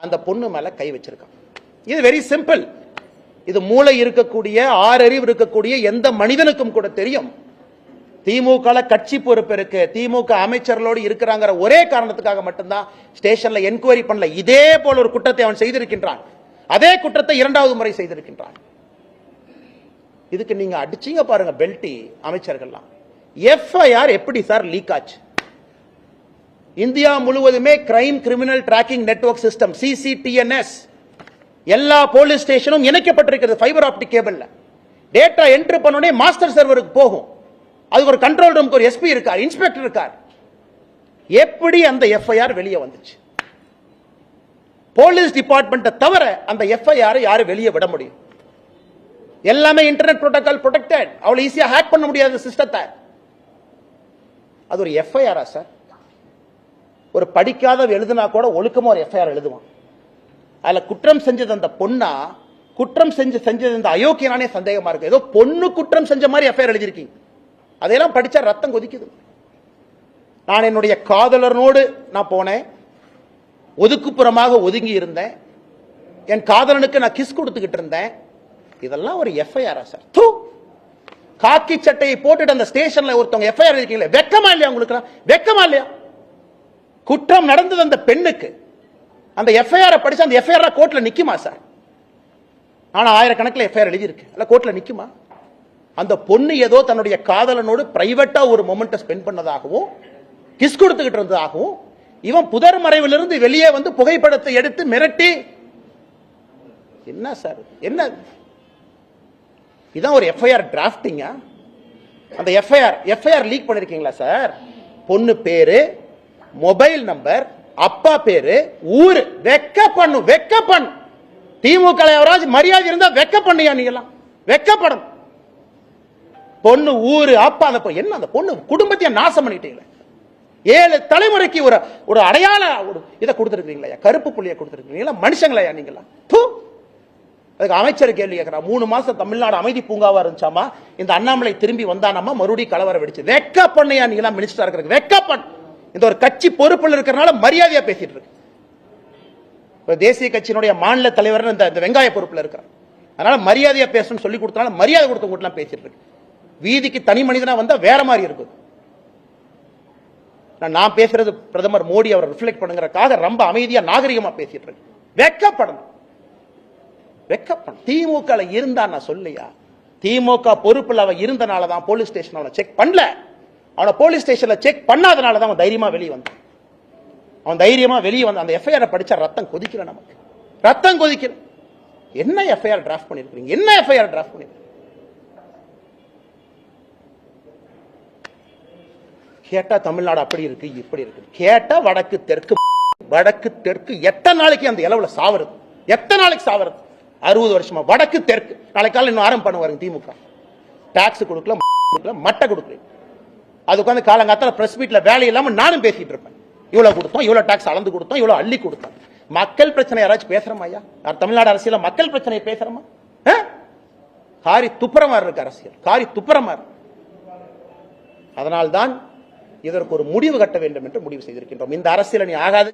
அந்த பொண்ணு மேல கை வச்சிருக்கான். இது வெரி சிம்பிள். இது மூளை இருக்கக்கூடிய ஆறறிவு இருக்கக்கூடிய எந்த மனிதனுக்கும் கூட தெரியும். திமுக கட்சி பொறுப்பு இருக்கு, திமுக அமைச்சர்களோடு இருக்கிறாங்க ஒரே காரணத்துக்காக மட்டும்தான் ஸ்டேஷன்ல என்கொயரி பண்ணல. இதே போல ஒரு குற்றத்தை அவன் செய்திருக்கின்றான். அதே குற்றத்தை இரண்டாவது முறை செய்திருக்கின்றான். இதுக்கு நீங்க அடிச்சீங்க பாருங்க பெல்டி அமைச்சர்கள்லாம். எஃப்ஐஆர் எப்படி சார் லீக் ஆச்சு? இந்தியா முழுவதுமே crime criminal tracking network system CCTNS எல்லா போலீஸ் ஸ்டேஷனும் இணைக்கப்பட்டிருக்கிறது ஃபைபர் ஆப்டிக் கேபிள்ல. டேட்டா என்ட்ரி பண்ணோடனே மாஸ்டர் சர்வருக்கு போகும். அதுக்கு ஒரு கண்ட்ரோல் ரூமுக்கு ஒரு எஸ்பி இருக்கார், இன்ஸ்பெக்டர் இருக்கார். எப்படி அந்த எஃப்ஐஆர் வெளியே வந்துச்சு? போலீஸ் டிபார்ட்மெண்ட்டை தவிர அந்த எஃப்ஐஆர் யாரு வெளியே விட முடியும்? எல்லாமே இன்டர்நெட் புரோட்டோகால் ப்ரொடெக்டட். அவ்வளவு ஈஸியா ஹேக் பண்ண முடியாத சிஸ்டத்தை. அது ஒரு எஃப்ஐஆரா சார்? ஒரு படிக்காத எழுதுனா கூட ஒழுக்கமா ஒரு எஃப்ஐஆர் எழுதுவான். அதுல குற்றம் செஞ்சது அந்த பொண்ணா, குற்றம் செஞ்சது இந்த அயோக்கியனானே சந்தேகமா இருக்கு. ஏதோ பொண்ணு குற்றம் செஞ்ச மாதிரி எஃப்ஐஆர் எழுதிருக்கீங்க. அதையெல்லாம் படிச்சா ரத்தம் கொதிக்குது. நான் என்னுடைய காதலனோடு நான் போனேன், ஒதுக்குப்புறமாக ஒதுங்கி இருந்தேன், என் காதலனுக்கு நான் கிஸ் கொடுத்துக்கிட்டு இருந்தேன். இதெல்லாம் ஒரு எஃப்ஐஆரா சார்? காக்கி சட்டையை போட்டுட்டு அந்த ஸ்டேஷன்ல ஒருத்தவங்க எஃப்ஐஆர் இருக்கீங்களே, வெக்கமா இல்லையா உங்களுக்கு? வெக்கமா இல்லையா? குற்றம் நடந்தது அந்த பெண்ணுக்கு. அந்த எஃப்ஐஆர் படிச்சு அந்த எஃப்ஐஆர் கோர்ட்ல நிக்குமா சார்? ஆனா ஆயிரக்கணக்கில் எஃப்ஐஆர் எழுதியிருக்கு, அல்ல கோர்ட்ல நிக்குமா? அந்த பொண்ணு ஏதோ தன்னுடைய காதலனோடு பிரைவேட்டா ஒரு மொமெண்ட்டை ஸ்பெண்ட் பண்ணதாகவும் கிஸ் கொடுத்துக்கிட்டு இருந்ததாகவும் இவன் புதர் மறைவிலிருந்து வெளியே வந்து புகைப்படத்தை எடுத்து மிரட்டி, என்ன சார் என்ன இதான் ஒரு எஃப்ஐஆர் டிராஃப்டிங்கா? அந்த எஃப்ஐஆர் லீக் பண்ணிருக்கீங்களா சார்? பொண்ணு பேரு, மொபைல் நம்பர், அப்பா பேரு, ஊரு. வெக்க பண்ணு. திமுக மரியாதை இருந்தா வெக்க பண்ணியா? நீங்க எல்லாம் வெக்கப்படும். பொண்ணு ஊரு அப்பா, அந்த என்ன அந்த பொண்ணு குடும்பத்தையே நாசம் பண்ணிட்டீங்களே. 7 தலைமுறைக்கு ஒரு அடையாள இதை கொடுத்துருக்கீங்களா? கருப்பு புள்ளியை கொடுத்துருக்கீங்களா? மனுஷங்களா நீங்களா? அதுக்கு அமைச்சர் கேள்வி கேட்கிறார். 3 மாசம் தமிழ்நாடு அமைதி பூங்காவா இருந்துச்சாமா, இந்த அண்ணாமலை திரும்பி வந்தானாமா, மறுபடியும் கலவரம் வெடிச்சு. வெக்க பண்ணியா நீங்களா? மினிஸ்டரா இருக்கிறது வெக்க பண்ணு. இந்த ஒரு கட்சி பொறுப்பில் இருக்கிறனால மரியாதையா பேசிட்டு இருக்கு. தேசிய கட்சியினுடைய மாநில தலைவர் இந்த வெங்காய பொறுப்புல இருக்கிறார். அதனால மரியாதையா பேசணும்னு சொல்லி கொடுத்தனால மரியாதை கொடுத்தவங்க பேசிட்டு இருக்கு. வீதிக்கு தனி மனிதனா வந்தா வேற மாதிரி இருக்கு. நான் பேசுறது பிரதமர் மோடி அவர் ரிஃப்ளெக்ட் பண்ணுங்கறதுக்காக ரொம்ப அமைதியா நாகரிகமா பேசிட்டு இருக்கு. வெக்கப்படணும். திமுக இருந்தா நான் சொல்லையா? திமுக பொறுப்புல அவன் இருந்தனால தான் போலீஸ் ஸ்டேஷன் அவனை செக் பண்ணல. அவனை போலீஸ் ஸ்டேஷன்ல செக் பண்ணாதனால தான் அவன் தைரியமா வெளியே வந்தான். அவன் தைரியமா வெளியே வந்த அந்த எஃப்ஐஆர் படிச்சா ரத்தம் கொதிக்கல. நமக்கு ரத்தம் கொதிக்கல. என்ன எஃப்ஐஆர் டிராஃப்ட் பண்ணிருக்கீங்க? என்ன எஃப்ஐஆர் டிராஃப்ட் பண்ணிருக்கீங்க? கேட்டா தமிழ்நாடு அப்படி இருக்கு இப்படி இருக்கு. கேட்டா வடக்கு தெற்கு எத்தனை நாளைக்கு அந்த இளவுல சாவறது? எத்தனை நாளைக்கு சாவறது? 60 வருஷமா வடக்கு தெற்கு. நாளைக்கு காலையில் இன்னும் ஆரம்பம் பண்ணுவாங்க திமுக. டாக்ஸ் கொடுக்கல, மட்டை கொடுக்கல. அது உட்காந்து காலங்காத்தால பிரஸ் மீட்ல வேலை இல்லாம நானும் பேசிட்டு இருப்பேன். இவ்வளவு கொடுத்தோம், இவ்வளவு டாக்ஸ் அளந்து கொடுத்தோம், இவ்வளவு அள்ளி கொடுத்தோம். மக்கள் பிரச்சனை யாராச்சும் பேசுறோமா? ஐயா தமிழ்நாடு அரசியல மக்கள் பிரச்சனையை பேசுறோமா? காரி துப்புரமா இருக்கு அரசியல், காரி துப்புரமா இருக்கு. அதனால்தான் இதற்கு ஒரு முடிவு கட்ட வேண்டும் என்று முடிவு செய்திருக்கின்றோம். இந்த அரசியல் நீ ஆகாது.